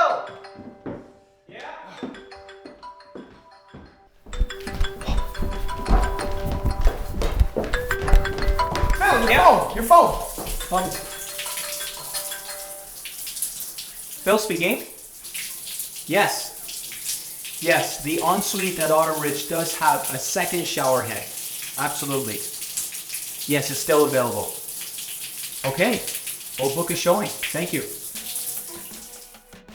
Phil! Phil, your phone. Phil speaking. Yes. Yes, the ensuite at Autumn Ridge does have a second shower head. Absolutely. Yes, it's still available. Okay, we'll book a showing. Thank you.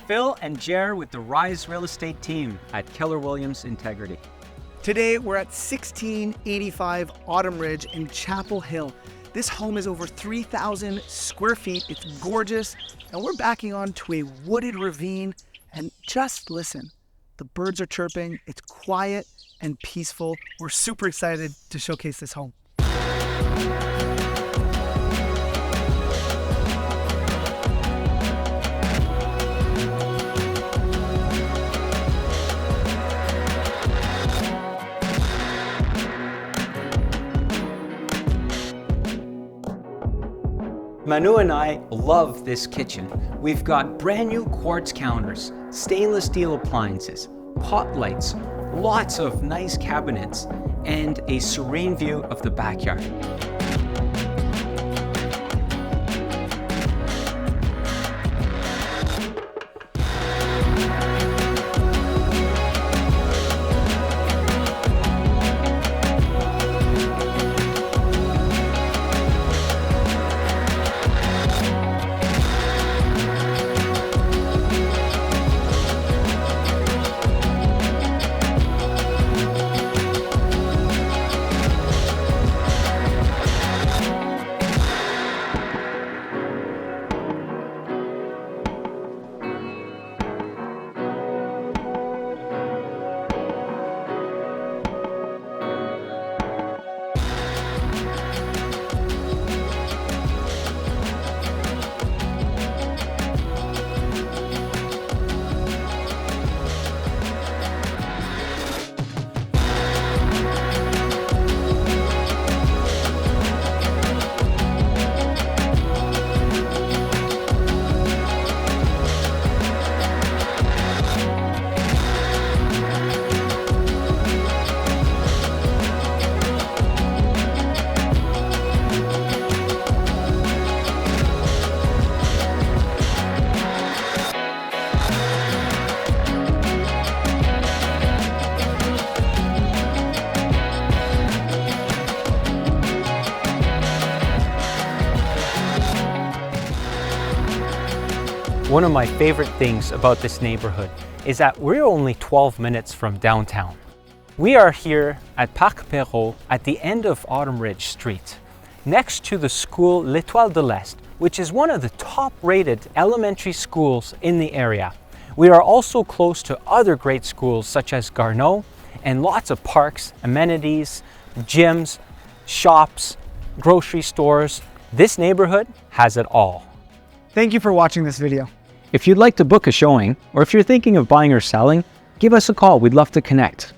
Phil and Jer with the Rise Real Estate team at Keller Williams Integrity. Today we're at 1685 Autumn Ridge in Chapel Hill. This home is over 3,000 square feet. It's gorgeous, and we're backing onto a wooded ravine. And just listen, the birds are chirping. It's quiet and peaceful. We're super excited to showcase this home. Manu and I love this kitchen. We've got brand new quartz counters, stainless steel appliances, pot lights, lots of nice cabinets, and a serene view of the backyard. One of my favorite things about this neighborhood is that we're only 12 minutes from downtown. We are here at Parc Perrault at the end of Autumn Ridge Street, next to the school L'Étoile de l'Est, which is one of the top-rated elementary schools in the area. We are also close to other great schools such as Garneau, and lots of parks, amenities, gyms, shops, grocery stores. This neighborhood has it all. Thank you for watching this video. If you'd like to book a showing, or if you're thinking of buying or selling, give us a call. We'd love to connect.